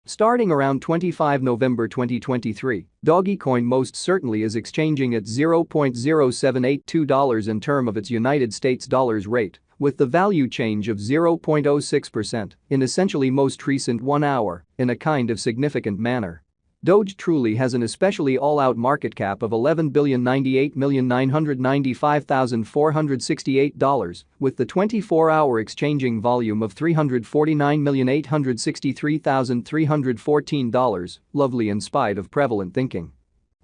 Starting around 25 November 2023, Dogecoin most certainly is exchanging at $0.0782 in term of its United States dollars rate, with the value change of 0.06% in essentially most recent 1 hour in a kind of significant manner. Doge truly has an especially all-out market cap of $11,098,995,468, with the 24-hour exchanging volume of $349,863,314, lovely in spite of prevalent thinking.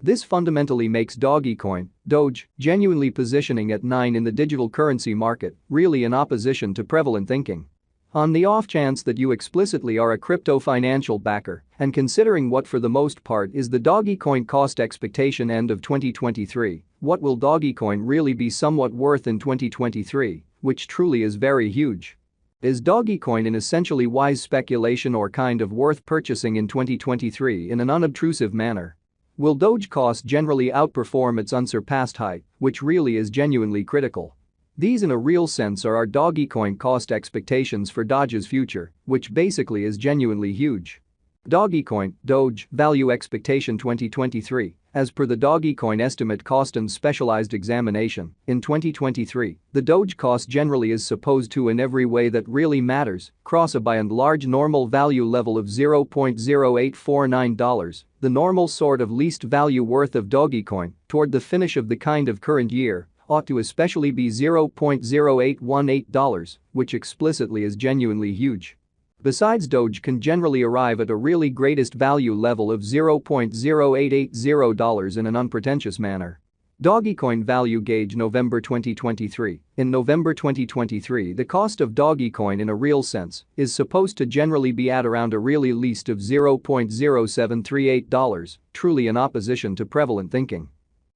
This fundamentally makes Dogecoin, Doge, genuinely positioning at 9 in the digital currency market, really in opposition to prevalent thinking. On the off chance that you explicitly are a crypto financial backer, and considering what for the most part is the Dogecoin cost expectation end of 2023, what will Dogecoin really be somewhat worth in 2023, which truly is very huge? Is Dogecoin an essentially wise speculation or kind of worth purchasing in 2023 in an unobtrusive manner? Will Doge cost generally outperform its unsurpassed height, which really is genuinely critical? These in a real sense are our Dogecoin cost expectations for Doge's future, which basically is genuinely huge. Dogecoin, Doge, value expectation 2023, as per the Dogecoin estimate cost and specialized examination, in 2023, the Doge cost generally is supposed to in every way that really matters, cross a by and large normal value level of $0.0849, the normal sort of least value worth of Dogecoin, toward the finish of the kind of current year, ought to especially be $0.0818, which explicitly is genuinely huge. Besides, Doge can generally arrive at a really greatest value level of $0.0880 in an unpretentious manner. Dogecoin value gauge November 2023. In November 2023, the cost of Dogecoin in a real sense is supposed to generally be at around a really least of $0.0738, truly in opposition to prevalent thinking.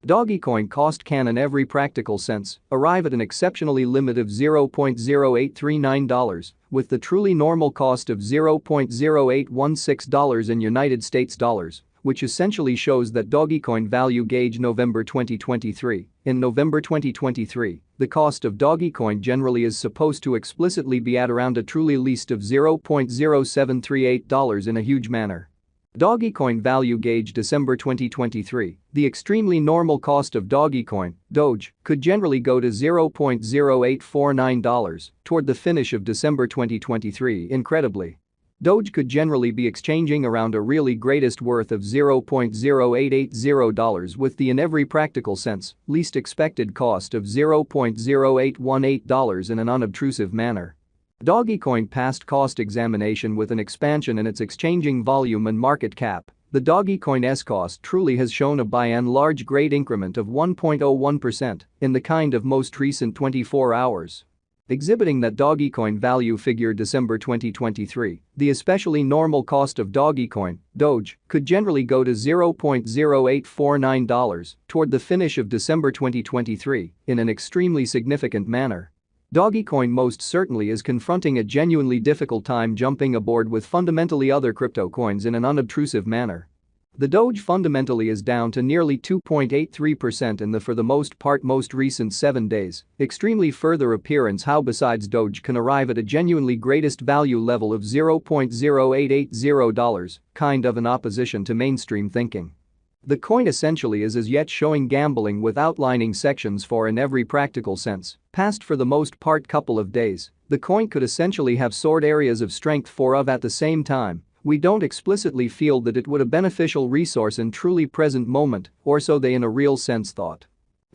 Dogecoin cost can in every practical sense arrive at an exceptionally limit of $0.0839, with the truly normal cost of $0.0816 in United States dollars, which essentially shows that Dogecoin value gauge November 2023. In November 2023, the cost of Dogecoin generally is supposed to explicitly be at around a truly least of $0.0738 in a huge manner. Dogecoin value gauge December 2023, the extremely normal cost of Dogecoin, Doge, could generally go to $0.0849 toward the finish of December 2023. Incredibly, Doge could generally be exchanging around a really greatest worth of $0.0880 with the in every practical sense least expected cost of $0.0818 in an unobtrusive manner. Dogecoin passed cost examination with an expansion in its exchanging volume and market cap. The Dogecoin S-cost truly has shown a by and large great increment of 1.01% in the kind of most recent 24 hours. Exhibiting that Dogecoin value figure December 2023, the especially normal cost of Dogecoin, Doge, could generally go to $0.0849 toward the finish of December 2023 in an extremely significant manner. Dogecoin most certainly is confronting a genuinely difficult time jumping aboard with fundamentally other crypto coins in an unobtrusive manner. The Doge fundamentally is down to nearly 2.83% in the for the most part most recent 7 days, extremely further appearance how besides Doge can arrive at a genuinely greatest value level of $0.0880, kind of in opposition to mainstream thinking. The coin essentially is as yet showing gambling with outlining sections for in every practical sense, past for the most part couple of days, the coin could essentially have soared areas of strength for of at the same time, we don't explicitly feel that it would a beneficial resource in truly present moment, or so they in a real sense thought.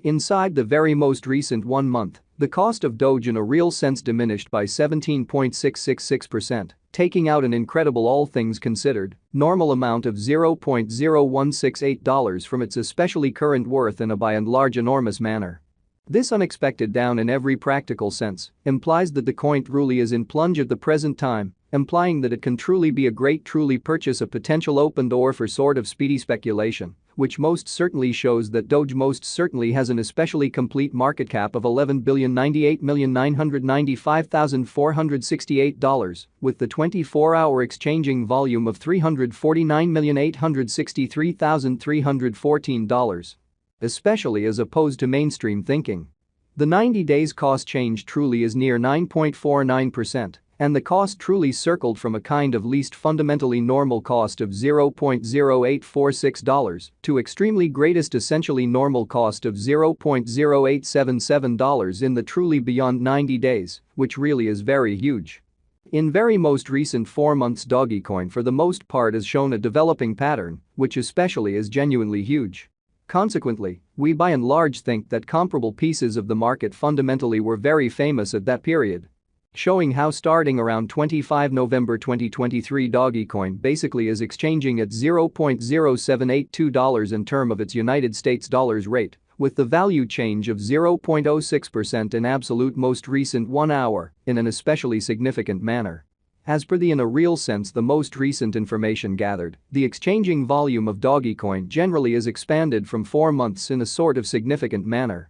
Inside the very most recent 1 month, the cost of Doge in a real sense diminished by 17.666%, taking out an incredible all things considered, normal amount of $0.0168 from its especially current worth in a by and large enormous manner. This unexpected down in every practical sense implies that the coin truly is in plunge at the present time, implying that it can truly be a great truly purchase a potential open door for sort of speedy speculation, which most certainly shows that Doge most certainly has an especially complete market cap of $11,098,995,468, with the 24-hour exchanging volume of $349,863,314. Especially as opposed to mainstream thinking. The 90 days cost change truly is near 9.49%, And the cost truly circled from a kind of least fundamentally normal cost of $0.0846 to extremely greatest essentially normal cost of $0.0877 in the truly beyond 90 days, which really is very huge. In very most recent 4 months, Dogecoin for the most part has shown a developing pattern, which especially is genuinely huge. Consequently, we by and large think that comparable pieces of the market fundamentally were very famous at that period. Showing how starting around 25 November 2023 Dogecoin basically is exchanging at $0.0782 in term of its United States dollars rate, with the value change of 0.06% in absolute most recent 1 hour in an especially significant manner. As per the in a real sense the most recent information gathered, the exchanging volume of Dogecoin generally is expanded from 4 months in a sort of significant manner.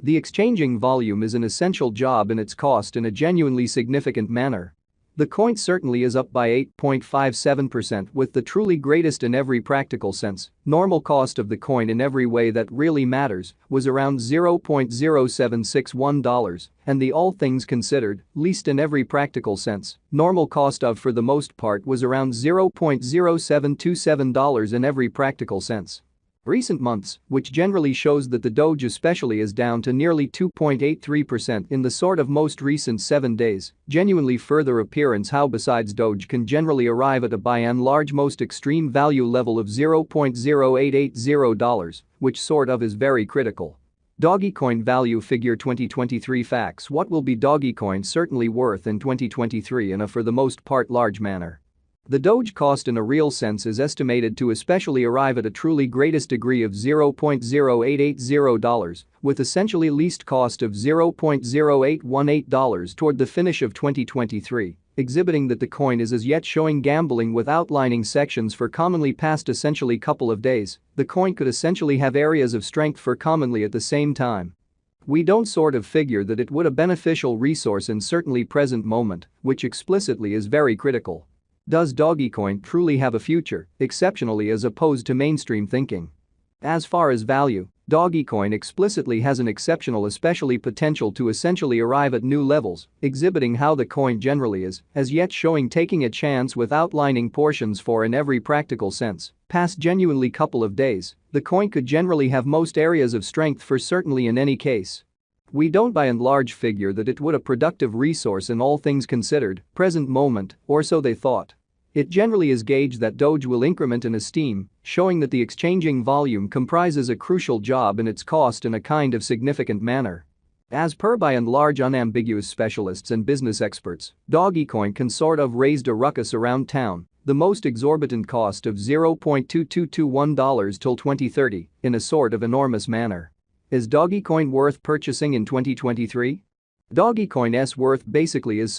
The exchanging volume is an essential job in its cost in a genuinely significant manner. The coin certainly is up by 8.57% with the truly greatest in every practical sense. Normal cost of the coin in every way that really matters was around $0.0761 and the all things considered, least in every practical sense, normal cost of for the most part was around $0.0727 in every practical sense. Recent months, which generally shows that the Doge especially is down to nearly 2.83% in the sort of most recent 7 days, genuinely further appearance how besides Doge can generally arrive at a by and large most extreme value level of $0.0880, which sort of is very critical. Dogecoin value figure 2023 facts. What will be Dogecoin certainly worth in 2023 in a for the most part large manner? The Doge cost in a real sense is estimated to especially arrive at a truly greatest degree of $0.0880, with essentially least cost of $0.0818 toward the finish of 2023, exhibiting that the coin is as yet showing gambling with outlining sections for commonly past essentially couple of days. The coin could essentially have areas of strength for commonly at the same time. We don't sort of figure that it would a beneficial resource in certainly present moment, which explicitly is very critical. Does Dogecoin truly have a future, exceptionally as opposed to mainstream thinking? As far as value, Dogecoin explicitly has an exceptional especially potential to essentially arrive at new levels, exhibiting how the coin generally is, as yet showing taking a chance with outlining portions for in every practical sense. Past genuinely couple of days, the coin could generally have most areas of strength for certainly in any case. We don't by and large figure that it would a productive resource in all things considered, present moment, or so they thought. It generally is gauged that Doge will increment in esteem, showing that the exchanging volume comprises a crucial job in its cost in a kind of significant manner. As per by and large unambiguous specialists and business experts, Dogecoin can sort of raised a ruckus around town, the most exorbitant cost of $0.2221 till 2030, in a sort of enormous manner. Is Dogecoin worth purchasing in 2023? Dogecoin's worth basically is